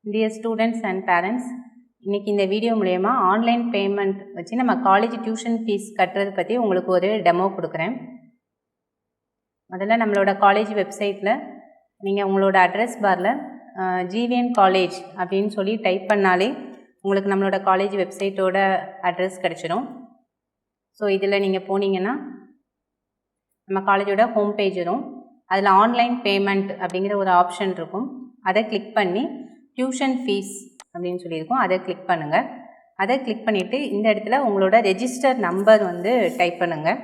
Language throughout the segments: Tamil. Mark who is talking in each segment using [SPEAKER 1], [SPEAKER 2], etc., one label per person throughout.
[SPEAKER 1] Dear students and parents, இன்னைக்கு இந்த வீடியோ மூலமா ஆன்லைன் பேமெண்ட் வச்சு நம்ம காலேஜ் டியூஷன் ஃபீஸ் கட்டுறது பற்றி உங்களுக்கு ஒரு டெமோ கொடுக்குறேன். முதல்ல நம்மளோட காலேஜ் வெப்சைட்டில் நீங்கள் உங்களோட அட்ரஸ் பாரில் ஜிவிஎன் காலேஜ் அப்படின்னு சொல்லி டைப் பண்ணாலே உங்களுக்கு நம்மளோட காலேஜ் வெப்சைட்டோட அட்ரஸ் கிடச்சிடும். ஸோ இதில் நீங்கள் போனீங்கன்னா நம்ம காலேஜோட ஹோம் பேஜ் வரும். அதில் ஆன்லைன் பேமெண்ட் அப்படிங்கிற ஒரு ஆப்ஷன் இருக்கும். அதை கிளிக் பண்ணி டியூஷன் ஃபீஸ் அப்படின்னு சொல்லியிருக்கோம், அதை கிளிக் பண்ணுங்கள். அதை கிளிக் பண்ணிவிட்டு இந்த இடத்துல உங்களோட ரெஜிஸ்டர் நம்பர் டைப் பண்ணுங்கள்,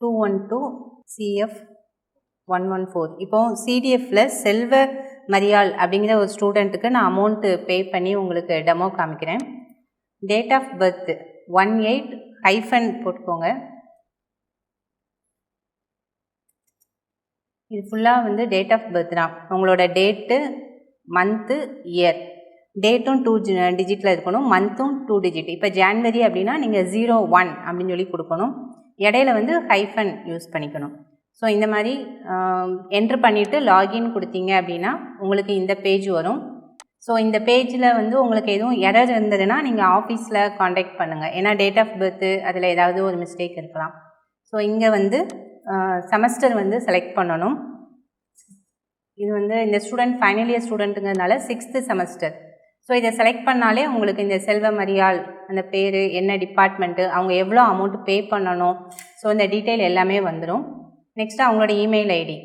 [SPEAKER 1] 212CF114. இப்போது சிடிஎஃப்பில் செல்வ மரியாள் அப்படிங்கிற ஒரு ஸ்டூடெண்ட்டுக்கு நான் அமௌண்ட்டு பே பண்ணி உங்களுக்கு டெமோ காமிக்கிறேன். டேட் ஆஃப் பர்த் 18- போட்டுக்கோங்க. இது ஃபுல்லாக டேட் ஆஃப் பர்த் தான். உங்களோட டேட்டு, மந்த்து, இயர். டேட்டும் 2 டிஜிட்டில் இருக்கணும், மந்த்தும் 2 டிஜிட். இப்போ ஜான்வரி அப்படின்னா நீங்கள் 01 அப்படின்னு சொல்லி கொடுக்கணும். இடையில ஹைஃபன் யூஸ் பண்ணிக்கணும். ஸோ இந்த மாதிரி என்ட்ரு பண்ணிவிட்டு லாகின் கொடுத்தீங்க அப்படின்னா உங்களுக்கு இந்த பேஜ் வரும். ஸோ இந்த பேஜில் உங்களுக்கு எதுவும் எரர் இருந்ததுன்னா நீங்கள் ஆஃபீஸில் காண்டாக்ட் பண்ணுங்கள். ஏன்னா டேட் ஆஃப் பர்த்து அதில் ஏதாவது ஒரு மிஸ்டேக் இருக்கலாம். ஸோ இங்கே செமஸ்டர் செலக்ட் பண்ணணும். இது இந்த ஸ்டூடெண்ட் ஃபைனல் இயர் ஸ்டூடெண்ட்டுங்கிறதுனால 6th செமஸ்டர். ஸோ இதை செலக்ட் பண்ணாலே உங்களுக்கு இந்த செல்வ மரியாள் அந்த பேர், என்ன டிபார்ட்மெண்ட்டு, அவங்க எவ்வளோ அமௌண்ட்டு பே பண்ணணும், ஸோ இந்த டீட்டெயில் எல்லாமே வந்துடும். நெக்ஸ்ட்டு அவங்களோட இமெயில் ஐடி.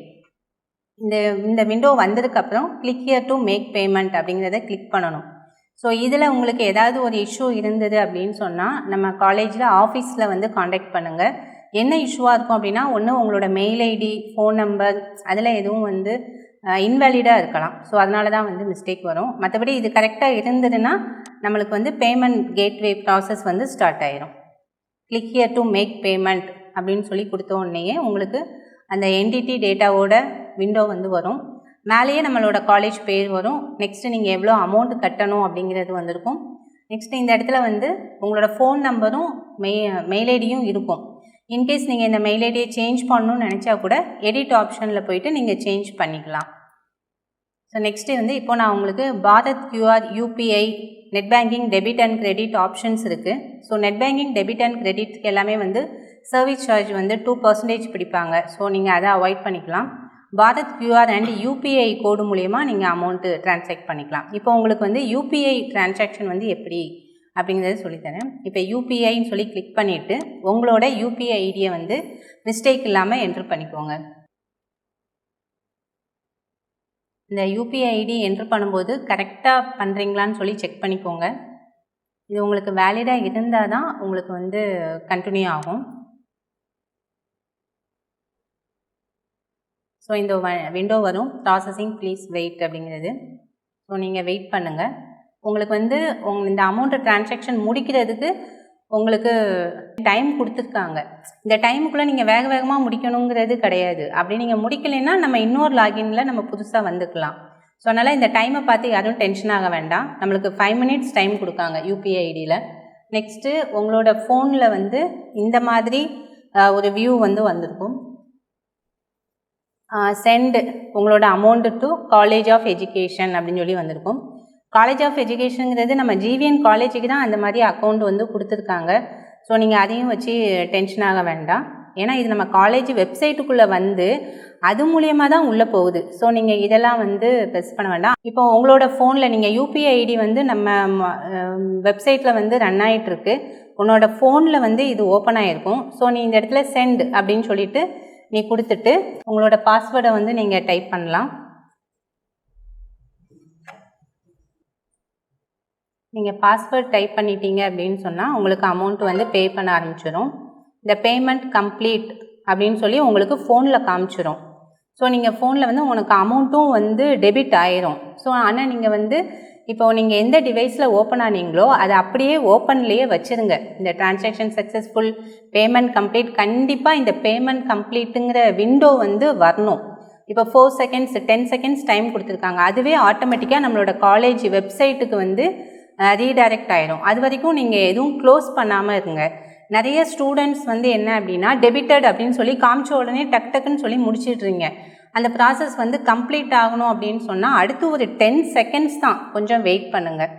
[SPEAKER 1] இந்த விண்டோ வந்ததுக்கப்புறம் click here to make payment அப்படிங்கிறத கிளிக் பண்ணணும். ஸோ இதில் உங்களுக்கு ஏதாவது ஒரு இஷ்யூ இருந்தது அப்படின்னு சொன்னால் நம்ம காலேஜில் ஆஃபீஸில் காண்டாக்ட் பண்ணுங்கள். என்ன இஷ்யூவாக இருக்கும் அப்படின்னா, ஒன்று உங்களோட மெயில் ஐடி, ஃபோன் நம்பர் அதில் எதுவும் இன்வேலிடாக இருக்கலாம். ஸோ அதனால தான் மிஸ்டேக் வரும். மற்றபடி இது கரெக்டாக இருந்ததுன்னா நம்மளுக்கு பேமெண்ட் கேட்வே ப்ராசஸ் ஸ்டார்ட் ஆயிரும். Click here to make payment அப்படின்னு சொல்லி கொடுத்த உடனேயே உங்களுக்கு அந்த என்டிட்டி டேட்டாவோட விண்டோ வரும். மேலேயே நம்மளோட காலேஜ் பேர் வரும். நெக்ஸ்ட்டு நீங்கள் எவ்வளோ அமௌண்ட் கட்டணும் அப்படிங்கிறது வந்திருக்கும். நெக்ஸ்ட்டு இந்த இடத்துல உங்களோட ஃபோன் நம்பரும் மெயில் ஐடியும் இருக்கும். இன்கேஸ் நீங்கள் இந்த மெயில் ஐடியை சேஞ்ச் பண்ணணும்னு நினச்சா கூட எடிட் ஆப்ஷனில் போய்ட்டு நீங்கள் சேஞ்ச் பண்ணிக்கலாம். ஸோ நெக்ஸ்ட்டு இப்போ நான் உங்களுக்கு Bharat QR, UPI, net banking, debit and credit options இருக்குது. ஸோ நெட் பேங்கிங், டெபிட் அண்ட் கிரெடிட்க்கு எல்லாமே சர்வீஸ் சார்ஜ் 2% பிடிப்பாங்க. ஸோ நீங்கள் அதை அவாய்ட் பண்ணிக்கலாம். பாரத் QR அண்ட் UPI கோடு மூலயமா நீங்கள் அமௌண்ட்டு ட்ரான்சாக்ட் பண்ணிக்கலாம். இப்போ உங்களுக்கு UPI ட்ரான்சாக்ஷன் எப்படி அப்படிங்கிறத சொல்லித்தரேன். இப்போ யூபிஐன்னு சொல்லி கிளிக் பண்ணிவிட்டு உங்களோட யூபிஐ ஐடியை மிஸ்டேக் இல்லாமல் என்ட்ரு பண்ணிக்கோங்க. இந்த யூபிஐ ஐடி என்ட்ரு பண்ணும்போது கரெக்டாக பண்ணுறீங்களான்னு சொல்லி செக் பண்ணிக்கோங்க. இது உங்களுக்கு வேலிடாக இருந்தால் தான் உங்களுக்கு கண்டினியூ ஆகும். ஸோ இந்த விண்டோ வரும், ப்ராசஸிங் ப்ளீஸ் வெயிட் அப்படிங்கிறது. ஸோ நீங்கள் வெயிட் பண்ணுங்கள். உங்களுக்கு இந்த அமௌண்ட்டு ட்ரான்சாக்ஷன் முடிக்கிறதுக்கு உங்களுக்கு டைம் கொடுத்துருக்காங்க. இந்த டைமுக்குள்ளே நீங்கள் வேக வேகமாக முடிக்கணுங்கிறது கிடையாது. அப்படி நீங்கள் முடிக்கலைன்னா நம்ம இன்னொரு லாகினில் நம்ம புதுசாக வந்துக்கலாம். ஸோ அதனால் இந்த டைமை பார்த்து யாரும் டென்ஷன் ஆக வேண்டாம். நம்மளுக்கு 5 minutes டைம் கொடுக்காங்க யூபிஐ ஐடியில். நெக்ஸ்ட்டு உங்களோட ஃபோனில் இந்த மாதிரி ஒரு வியூ வந்திருக்கும். சென்ட் உங்களோட amount to college of education அப்படின்னு சொல்லி வந்திருக்கும். காலேஜ் ஆஃப் எஜுகேஷனுங்கிறது நம்ம ஜிவிஎன் காலேஜுக்கு தான் அந்த மாதிரி அக்கௌண்ட் கொடுத்துருக்காங்க. ஸோ நீங்கள் அதையும் வச்சு டென்ஷன் ஆக வேண்டாம். ஏன்னா இது நம்ம காலேஜ் வெப்சைட்டுக்குள்ளே அது மூலியமாக தான் உள்ளே போகுது. ஸோ நீங்கள் இதெல்லாம் ப்ரெஸ் பண்ண வேண்டாம். இப்போ உங்களோட ஃபோனில் நீங்கள் யூபிஐ ஐடி நம்ம வெப்சைட்டில் ரன் ஆகிட்டுருக்கு. உன்னோட ஃபோனில் இது ஓப்பன் ஆகிருக்கும். ஸோ நீ இந்த இடத்துல சென்ட் அப்படின்னு சொல்லிட்டு நீ கொடுத்துட்டு உங்களோட பாஸ்வேர்டை நீங்கள் டைப் பண்ணலாம். நீங்கள் பாஸ்வேர்ட் டைப் பண்ணிட்டீங்க அப்படின்னு சொன்னால் உங்களுக்கு அமௌண்ட் பே பண்ண ஆரம்பிச்சிடும். இந்த பேமெண்ட் கம்ப்ளீட் அப்படின்னு சொல்லி உங்களுக்கு ஃபோனில் காமிச்சிடும். ஸோ நீங்கள் ஃபோனில் உங்களுக்கு அமௌண்ட்டும் டெபிட் ஆயிரும். ஸோ ஆனால் நீங்கள் இப்போ நீங்கள் எந்த டிவைஸில் ஓப்பன் ஆனீங்களோ அதை அப்படியே ஓப்பன்லேயே வச்சுருங்க. இந்த டிரான்சாக்ஷன் சக்ஸஸ்ஃபுல், பேமெண்ட் கம்ப்ளீட், கண்டிப்பாக இந்த பேமெண்ட் கம்ப்ளீட்டுங்கிற விண்டோ வரணும். இப்போ 4 seconds 10 seconds டைம் கொடுத்துருக்காங்க. அதுவே ஆட்டோமேட்டிக்காக நம்மளோட காலேஜ் வெப்சைட்டுக்கு ரீடைரக்ட் ஆகிடும். அது வரைக்கும் நீங்கள் எதுவும் க்ளோஸ் பண்ணாமல் இருங்க. நிறைய ஸ்டூடெண்ட்ஸ் என்ன அப்படின்னா டெபிட்டட் அப்படின்னு சொல்லி காமிச்ச உடனே டக்குன்னு சொல்லி முடிச்சிடுறீங்க. அந்த ப்ராசஸ் வந்து கம்ப்ளீட் ஆகணும் அப்படின்னு சொன்னால் அடுத்து ஒரு 10 செகண்ட்ஸ் தான், கொஞ்சம் வெயிட் பண்ணுங்கள்.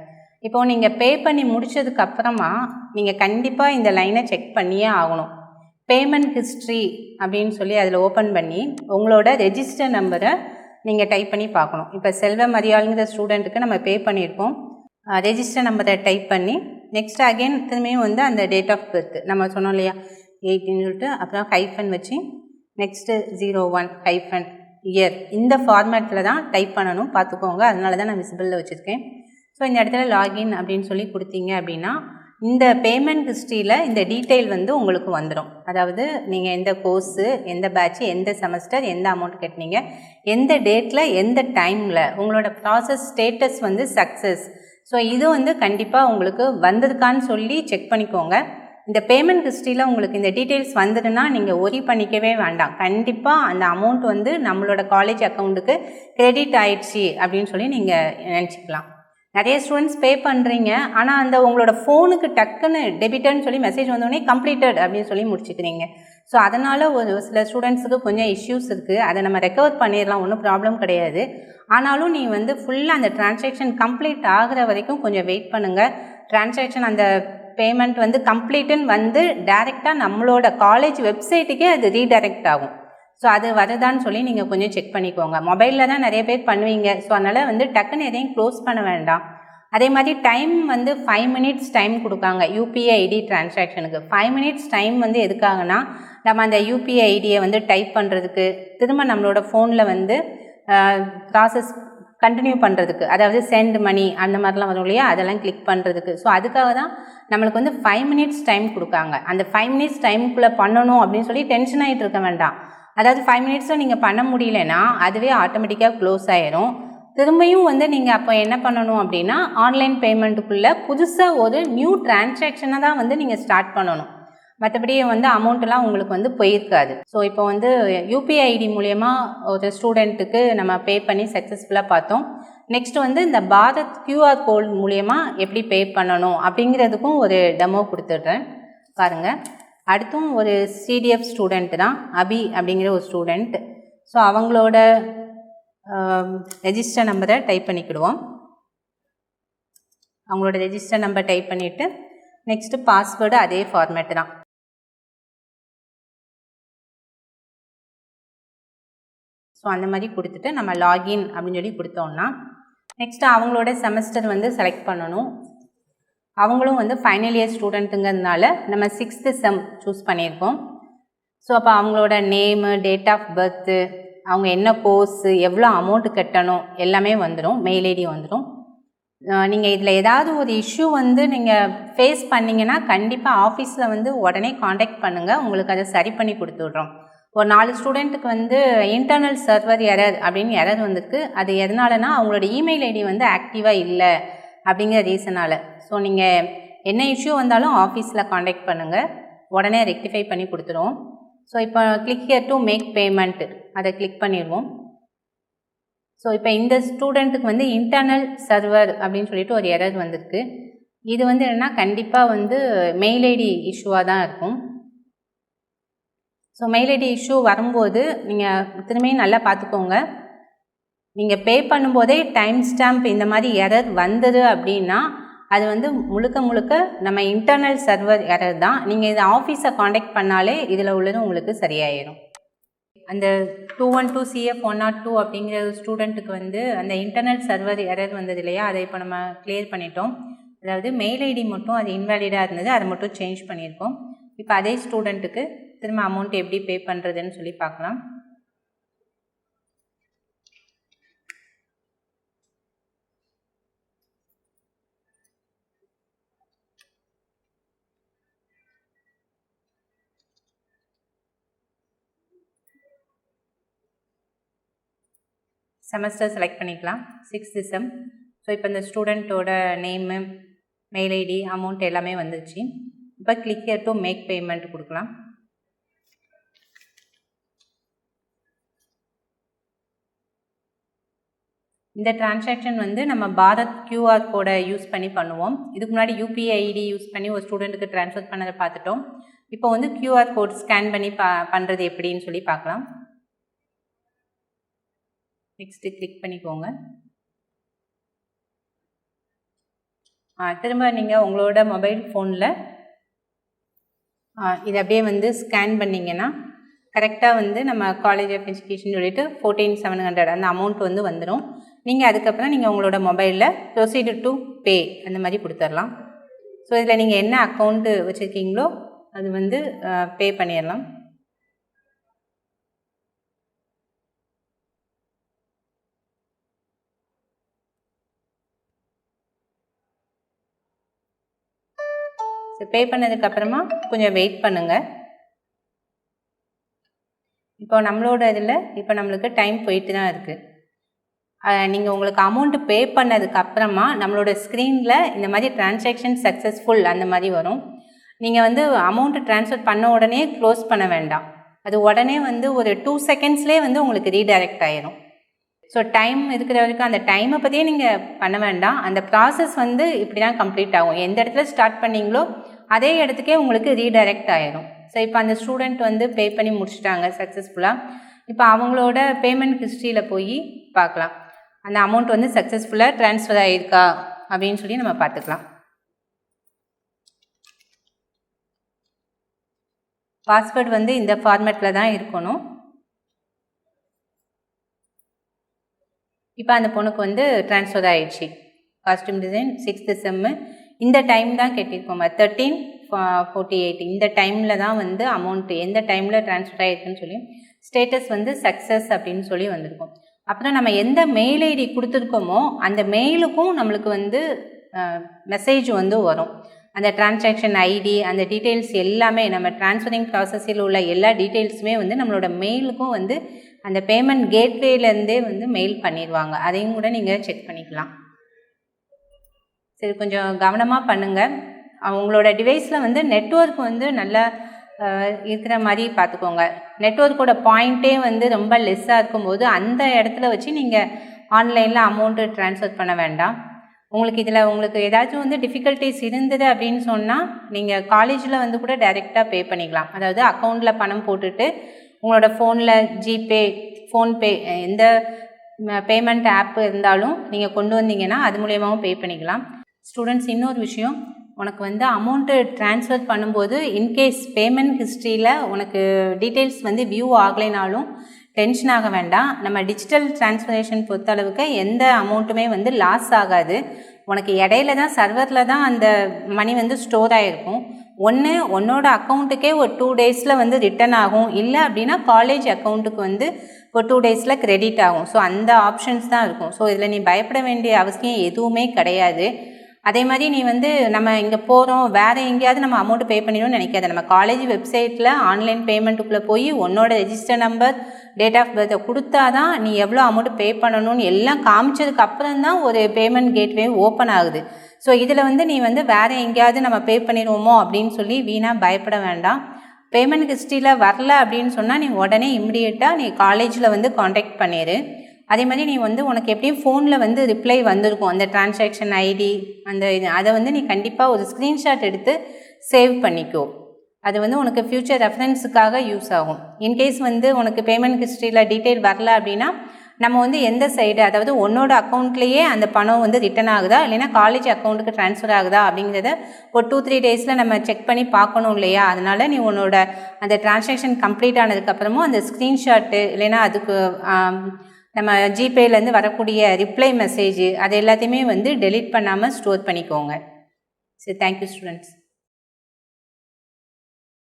[SPEAKER 1] இப்போது நீங்கள் பே பண்ணி முடித்ததுக்கப்புறமா நீங்கள் கண்டிப்பாக இந்த லைனை செக் பண்ணியே ஆகணும். பேமெண்ட் ஹிஸ்ட்ரி அப்படின்னு சொல்லி அதில் ஓப்பன் பண்ணி உங்களோட ரெஜிஸ்டர் நம்பரை நீங்கள் டைப் பண்ணி பார்க்கணும். இப்போ செல்வ மரியாளுங்கிற ஸ்டூடெண்ட்டுக்கு நம்ம பே பண்ணியிருக்கோம். ரெஜிஸ்டர் நம்பரை டைப் பண்ணி நெக்ஸ்ட் அகெயின் திரும்பியும் வந்து அந்த டேட் ஆஃப் பர்த் நம்ம சொன்னோம் இல்லையா 18 சொல்லிட்டு அப்புறம் ஹைஃபன் வச்சு நெக்ஸ்ட்டு 01 ஹைஃபன் இயர் இந்த ஃபார்மேட்டில் தான் டைப் பண்ணணும், பார்த்துக்கோங்க. அதனால தான் நான் விசிபிளில் வச்சுருக்கேன். ஸோ இந்த இடத்துல லாகின் அப்படின்னு சொல்லி கொடுத்தீங்க அப்படின்னா இந்த பேமெண்ட் ஹிஸ்ட்ரியில் இந்த டீட்டெயில் வந்து உங்களுக்கு வந்துடும். அதாவது நீங்கள் எந்த கோர்ஸு, எந்த பேட்ச்சு, எந்த செமஸ்டர், எந்த அமௌண்ட் கட்டினீங்க, எந்த டேட்டில், எந்த டைமில், உங்களோட ப்ராசஸ் ஸ்டேட்டஸ் வந்து சக்ஸஸ். ஸோ இது வந்து கண்டிப்பாக உங்களுக்கு வந்திருக்கான்னு சொல்லி செக் பண்ணிக்கோங்க. இந்த பேமெண்ட் ஹிஸ்ட்ரியில் உங்களுக்கு இந்த டீட்டெயில்ஸ் வந்துடுன்னா நீங்கள் ஒரி பண்ணிக்கவே வேண்டாம். கண்டிப்பாக அந்த அமௌண்ட் வந்து நம்மளோட காலேஜ் அக்கௌண்ட்டுக்கு கிரெடிட் ஆயிடுச்சு அப்படின்னு சொல்லி நீங்கள் நினச்சிக்கலாம். நிறைய ஸ்டூடெண்ட்ஸ் பே பண்ணுறீங்க, ஆனால் அந்த உங்களோட ஃபோனுக்கு டக்குன்னு டெபிட்டட்னு சொல்லி மெசேஜ் வந்தோடனே கம்ப்ளீட்டட் அப்படின்னு சொல்லி முடிச்சுக்கிறீங்க. ஸோ அதனால் ஒரு சில ஸ்டூடெண்ட்ஸுக்கு கொஞ்சம் இஷ்யூஸ் இருக்குது. அதை நம்ம ரெக்கவர் பண்ணிடலாம், ஒன்றும் ப்ராப்ளம் கிடையாது. ஆனாலும் நீ வந்து ஃபுல்லாக அந்த டிரான்சாக்ஷன் கம்ப்ளீட் ஆகிற வரைக்கும் கொஞ்சம் வெயிட் பண்ணுங்கள். டிரான்சாக்ஷன் அந்த பேமெண்ட் வந்து கம்ப்ளீட்டுன்னு வந்து டைரெக்டாக நம்மளோட காலேஜ் வெப்சைட்டுக்கே அது ரீடைரக்ட் ஆகும். ஸோ அது வருதான்னு சொல்லி நீங்கள் கொஞ்சம் செக் பண்ணிக்கோங்க. மொபைலில் தான் நிறைய பேர் பண்ணுவீங்க. ஸோ அதனால் வந்து டக்குன்னு எதையும் க்ளோஸ் பண்ண வேண்டாம். அதே மாதிரி டைம் வந்து 5 மினிட்ஸ் டைம் கொடுக்காங்க யூபிஐ ஐடி டிரான்சாக்ஷனுக்கு. 5 மினிட்ஸ் டைம் வந்து எதுக்காகனா நம்ம அந்த யூபிஐ ஐடியை வந்து டைப் பண்ணுறதுக்கு, திரும்ப நம்மளோட ஃபோனில் வந்து ப்ராசஸ் கண்டினியூ பண்ணுறதுக்கு, அதாவது சென்ட் மணி அந்த மாதிரிலாம் வரும் இல்லையா, அதெல்லாம் கிளிக் பண்ணுறதுக்கு. ஸோ அதுக்காக தான் நம்மளுக்கு வந்து 5 மினிட்ஸ் டைம் கொடுக்காங்க. அந்த 5 மினிட்ஸ் டைமுக்குள்ளே பண்ணணும் அப்படின்னு சொல்லி டென்ஷன் ஆகிட்டு இருக்க வேண்டாம். அதாவது 5 மினிட்ஸில் நீங்கள் பண்ண முடியலன்னா அதுவே ஆட்டோமேட்டிக்காக க்ளோஸ் ஆயிரும். திரும்பியும் வந்து நீங்கள் அப்போ என்ன பண்ணணும் அப்படின்னா ஆன்லைன் பேமெண்ட்டுக்குள்ளே புதுசாக ஒரு நியூ டிரான்சாக்ஷனை தான் வந்து நீங்கள் ஸ்டார்ட் பண்ணணும். மற்றபடி வந்து அமௌண்ட்டெல்லாம் உங்களுக்கு வந்து போயிருக்காது. ஸோ இப்போ வந்து யூபிஐ ஐடி மூலயமா ஒரு ஸ்டூடெண்ட்டுக்கு நம்ம பே பண்ணி சக்ஸஸ்ஃபுல்லாக பார்த்தோம். நெக்ஸ்ட் வந்து இந்த பாரத் கியூஆர் கோட் மூலயமா எப்படி பே பண்ணணும் அப்படிங்கிறதுக்கும் ஒரு டெமோ கொடுத்துட்றேன் பாருங்கள். அடுத்தும் ஒரு சிடிஎஃப் ஸ்டூடெண்ட் தான், அபி அப்படிங்கிற ஒரு ஸ்டூடெண்ட். ஸோ அவங்களோட ரெஜிஸ்டர் நம்பரை டைப் பண்ணிக்கிடுவோம். அவங்களோட ரெஜிஸ்டர் நம்பர் டைப் பண்ணிவிட்டு நெக்ஸ்ட்டு பாஸ்வேர்டு அதே ஃபார்மேட்டு தான். ஸோ அந்த மாதிரி கொடுத்துட்டு நம்ம லாகின் அப்படின்னு சொல்லி கொடுத்தோம்னா நெக்ஸ்ட்டு அவங்களோட செமஸ்டர் வந்து செலக்ட் பண்ணணும். அவங்களும் வந்து ஃபைனல் இயர் ஸ்டூடெண்ட்டுங்கிறதுனால நம்ம 6th செம் சூஸ் பண்ணியிருக்கோம். ஸோ அப்போ அவங்களோட நேமு, டேட் ஆஃப் பர்த்து, அவங்க என்ன கோர்ஸு, எவ்வளோ அமௌண்ட்டு கட்டணும் எல்லாமே வந்துடும், மெயில் ஐடி வந்துடும். நீங்கள் இதில் ஏதாவது ஒரு இஷ்யூ வந்து நீங்கள் ஃபேஸ் பண்ணிங்கன்னா கண்டிப்பாக ஆஃபீஸில் வந்து உடனே காண்டாக்ட் பண்ணுங்கள், உங்களுக்கு அதை சரி பண்ணி கொடுத்துட்றோம். ஒரு 4 ஸ்டூடெண்ட்டுக்கு வந்து இன்டர்னல் சர்வர் எரர் அப்படின்னு எரர் வந்திருக்கு. அது எதனாலனா அவங்களோட இமெயில் ஐடி வந்து ஆக்டிவாக இல்லை அப்படிங்கிற ரீசனால். ஸோ நீங்கள் என்ன இஷ்யூ வந்தாலும் ஆஃபீஸில் காண்டாக்ட் பண்ணுங்கள், உடனே ரெக்டிஃபை பண்ணி கொடுத்துருவோம். ஸோ இப்போ click here to make payment அதை கிளிக் பண்ணிடுவோம். ஸோ இப்போ இந்த ஸ்டூடெண்ட்டுக்கு வந்து இன்டர்னல் சர்வர் அப்படின்னு சொல்லிட்டு ஒரு எரர் வந்திருக்கு. இது வந்து என்னென்னா கண்டிப்பாக வந்து மெயில் ஐடி இஷ்யூவாக தான் இருக்கும். ஸோ மெயில் ஐடி இஷ்யூ வரும்போது நீங்கள் திரும்பியும் நல்லா பார்த்துக்கோங்க. நீங்கள் பே பண்ணும்போதே டைம் ஸ்டாம்ப் இந்த மாதிரி எரர் வந்தது அப்படின்னா அது வந்து முழுக்க முழுக்க நம்ம இன்டர்னல் சர்வர் எரர் தான். நீங்கள் இதை ஆஃபீஸை காண்டாக்ட் பண்ணாலே இதில் உள்ளது உங்களுக்கு சரியாயிடும். அந்த 212 CF 102 அப்படிங்கிற ஸ்டூடெண்ட்டுக்கு வந்து அந்த இன்டர்னல் சர்வர் எரர் வந்தது இல்லையா, அதை இப்போ நம்ம கிளியர் பண்ணிட்டோம். அதாவது மெயில் ஐடி மட்டும் அது இன்வேலிடாக இருந்தது, அதை மட்டும் சேஞ்ச் பண்ணியிருக்கோம். இப்போ அதே ஸ்டூடெண்ட்டுக்கு திரும்ப அமௌண்ட் எப்படி பே பண்ணுறதுன்னு சொல்லி பார்க்கலாம். செமஸ்டர் செலக்ட் பண்ணிக்கலாம், 6th செம். ஸோ இப்போ இந்த ஸ்டூடெண்ட்டோட நேமு, மெயில் ஐடி, அமௌண்ட் எல்லாமே வந்துருச்சு. இப்போ click here to make payment கொடுக்கலாம். இந்த டிரான்சாக்ஷன் வந்து நம்ம பாரத் கியூஆர் கோடை யூஸ் பண்ணி பண்ணுவோம். இதுக்கு முன்னாடி யூபிஐ ஐடி யூஸ் பண்ணி ஒரு ஸ்டூடெண்ட்டுக்கு ட்ரான்ஸ்ஃபர் பண்ணதை பார்த்துட்டோம். இப்போ வந்து கியூஆர் கோட் ஸ்கேன் பண்ணி பண்ணுறது எப்படின்னு சொல்லி பார்க்கலாம். நெக்ஸ்ட்டு கிளிக் பண்ணிக்கோங்க. திரும்ப நீங்கள் உங்களோட மொபைல் ஃபோனில் இதை அப்படியே வந்து ஸ்கேன் பண்ணிங்கன்னா கரெக்டாக வந்து நம்ம காலேஜ் ஆஃப் எஜுகேஷன் சொல்லிட்டு 14,700 அந்த அமௌண்ட் வந்து வந்துடும். நீங்கள் அதுக்கப்புறம் நீங்கள் உங்களோட மொபைலில் ப்ரொசீட் டு பே அந்த மாதிரி கொடுத்துடலாம். ஸோ இதில் நீங்கள் என்ன அக்கௌண்ட்டு வச்சுருக்கீங்களோ அது வந்து பே பண்ணிடலாம். ஸோ பே பண்ணதுக்கப்புறமா கொஞ்சம் வெயிட் பண்ணுங்கள். இப்போ நம்மளோட இதில் இப்போ நம்மளுக்கு டைம் போயிட்டு தான் இருக்குது. நீங்கள் உங்களுக்கு அமௌண்ட்டு பே பண்ணதுக்கப்புறமா நம்மளோட ஸ்க்ரீனில் இந்த மாதிரி டிரான்சாக்ஷன் சக்ஸஸ்ஃபுல் அந்த மாதிரி வரும். நீங்கள் வந்து அமௌண்ட்டு ட்ரான்ஸ்ஃபர் பண்ண உடனே க்ளோஸ் பண்ண வேண்டாம். அது உடனே வந்து ஒரு 2 செகண்ட்ஸ்லேயே வந்து உங்களுக்கு ரீடைரக்ட் ஆயிரும். ஸோ டைம் இருக்கிற வரைக்கும் அந்த டைமை பற்றியே நீங்கள் பண்ண வேண்டாம். அந்த ப்ராசஸ் வந்து இப்படி தான் கம்ப்ளீட் ஆகும். எந்த இடத்துல ஸ்டார்ட் பண்ணிங்களோ அதே இடத்துக்கே உங்களுக்கு ரீடைரக்ட் ஆயிரும். ஸோ இப்போ அந்த ஸ்டூடெண்ட் வந்து பே பண்ணி முடிச்சிட்டாங்க சக்ஸஸ்ஃபுல்லாக. இப்போ அவங்களோட பேமெண்ட் ஹிஸ்ட்ரியில் போய் பார்க்கலாம் அந்த அமௌண்ட் வந்து சக்ஸஸ்ஃபுல்லாக ட்ரான்ஸ்ஃபர் ஆகிருக்கா அப்படின்னு சொல்லி நம்ம பார்த்துக்கலாம். பாஸ்வேர்டு வந்து இந்த ஃபார்மேட்டில் தான் இருக்கணும். இப்போ அந்த பொண்ணுக்கு வந்து ட்ரான்ஸ்ஃபர் ஆகிடுச்சு. காஸ்டியூம் டிசைன் 6th செம்மு இந்த டைம் தான் கட்டியிருக்கோம். 13:48 இந்த டைமில் தான் வந்து அமௌண்ட்டு எந்த டைமில் ட்ரான்ஸ்ஃபர் ஆகிருக்குன்னு சொல்லி ஸ்டேட்டஸ் வந்து சக்ஸஸ் அப்படின்னு சொல்லி வந்திருக்கும். அப்புறம் நம்ம எந்த மெயில் ஐடி கொடுத்துருக்கோமோ அந்த மெயிலுக்கும் நம்மளுக்கு வந்து மெசேஜ் வந்து வரும். அந்த டிரான்சாக்ஷன் ஐடி அந்த டீட்டெயில்ஸ் எல்லாமே நம்ம ட்ரான்ஸ்ஃபரிங் ப்ராசஸில் உள்ள எல்லா டீட்டெயில்ஸுமே வந்து நம்மளோட மெயிலுக்கும் வந்து அந்த பேமெண்ட் கேட்வேலேருந்தே வந்து மெயில் பண்ணிடுவாங்க. அதையும் கூட நீங்கள் செக் பண்ணிக்கலாம். சரி, கொஞ்சம் கவனமாக பண்ணுங்கள். அவங்களோட டிவைஸில் வந்து நெட்வொர்க் வந்து நல்லா இருக்கிற மாதிரி பார்த்துக்கோங்க. நெட்வொர்க்கோட பாயிண்ட்டே வந்து ரொம்ப லெஸ்ஸாக இருக்கும்போது அந்த இடத்துல வச்சு நீங்கள் ஆன்லைனில் அமௌண்ட்டு ட்ரான்ஸ்ஃபர் பண்ண வேண்டாம். உங்களுக்கு ஏதாச்சும் வந்து டிஃபிகல்ட்டிஸ் இருந்தது அப்படின்னு சொன்னால் நீங்கள் காலேஜில் வந்து கூட டைரெக்டாக பே பண்ணிக்கலாம். அதாவது அக்கௌண்ட்டில் பணம் போட்டுட்டு உங்களோட ஃபோனில் ஜிபே, ஃபோன்பே எந்த பேமெண்ட் ஆப் இருந்தாலும் நீங்கள் கொண்டு வந்தீங்கன்னா அது மூலியமாகவும் பே பண்ணிக்கலாம். ஸ்டூடெண்ட்ஸ், இன்னொரு விஷயம், உனக்கு வந்து அமௌண்ட்டு ட்ரான்ஸ்ஃபர் பண்ணும்போது இன்கேஸ் பேமெண்ட் ஹிஸ்ட்ரியில் உனக்கு டீட்டெயில்ஸ் வந்து வியூ ஆகலைனாலும் டென்ஷன் ஆக வேண்டாம். நம்ம டிஜிட்டல் ட்ரான்ஸ்ஃபரேஷன் பொறுத்தளவுக்கு எந்த அமௌண்ட்டுமே வந்து லாஸ் ஆகாது. உனக்கு இடையில தான் சர்வரில் தான் அந்த மணி வந்து ஸ்டோர் ஆகிருக்கும். உன்னோட அக்கௌண்ட்டுக்கே ஒரு 2 டேஸில் வந்து ரிட்டர்ன் ஆகும். இல்லை அப்படின்னா காலேஜ் அக்கௌண்ட்டுக்கு வந்து ஒரு 2 டேஸில் கிரெடிட் ஆகும். ஸோ அந்த ஆப்ஷன்ஸ் தான் இருக்கும். ஸோ இதில் நீ பயப்பட வேண்டிய அவசியம் எதுவுமே கிடையாது. அதே மாதிரி நீ வந்து நம்ம இங்கே போகிறோம் வேறு எங்கேயாவது நம்ம அமௌண்ட்டு பே பண்ணிடணும்னு நினைக்காத. நம்ம காலேஜ் வெப்சைட்டில் ஆன்லைன் பேமெண்ட்டுக்குள்ளே போய் உன்னோட ரெஜிஸ்டர் நம்பர், டேட் ஆஃப் பர்த்தை கொடுத்தா தான் நீ எவ்வளோ அமௌண்ட்டு பே பண்ணணும்னு எல்லாம் காமிச்சதுக்கு அப்புறம் தான் ஒரு பேமெண்ட் கேட்வே ஓப்பன் ஆகுது. ஸோ இதில் வந்து நீ வந்து வேறு எங்கேயாவது நம்ம பே பண்ணிடுவோமோ அப்படின்னு சொல்லி வீணாக பயப்பட வேண்டாம். பேமெண்ட் ஹிஸ்ட்ரியில் வரல அப்படின்னு சொன்னால் நீ உடனே இம்மிடியேட்டாக நீ காலேஜில் வந்து காண்டாக்ட் பண்ணிடு. அதே மாதிரி நீ வந்து உனக்கு எப்படியும் ஃபோனில் வந்து ரிப்ளை வந்திருக்கும் அந்த டிரான்சாக்ஷன் ஐடி அதை வந்து நீ கண்டிப்பாக ஒரு ஸ்க்ரீன்ஷாட் எடுத்து சேவ் பண்ணிக்கோ. அது வந்து உனக்கு ஃப்யூச்சர் ரெஃபரன்ஸுக்காக யூஸ் ஆகும். இன்கேஸ் வந்து உனக்கு பேமெண்ட் ஹிஸ்ட்ரியில் டீட்டெயில் வரல அப்படின்னா நம்ம வந்து எந்த சைடு, அதாவது உன்னோட அக்கௌண்ட்லேயே அந்த பணம் வந்து ரிட்டர்ன் ஆகுதா இல்லைன்னா காலேஜ் அக்கௌண்ட்டுக்கு ட்ரான்ஸ்ஃபர் ஆகுதா அப்படிங்கிறத ஒரு 2-3 டேஸில் நம்ம செக் பண்ணி பார்க்கணும் இல்லையா. அதனால் நீ உன்னோட அந்த டிரான்சாக்ஷன் கம்ப்ளீட் ஆனதுக்கப்புறமும் அந்த ஸ்க்ரீன்ஷாட்டு இல்லைன்னா அதுக்கு நம்ம ஜிபேலேருந்து வரக்கூடிய ரிப்ளை மெசேஜ் அது எல்லாத்தையுமே வந்து டெலீட் பண்ணாமல் ஸ்டோர் பண்ணிக்கோங்க. சரி, தேங்க்யூ ஸ்டூடெண்ட்ஸ்.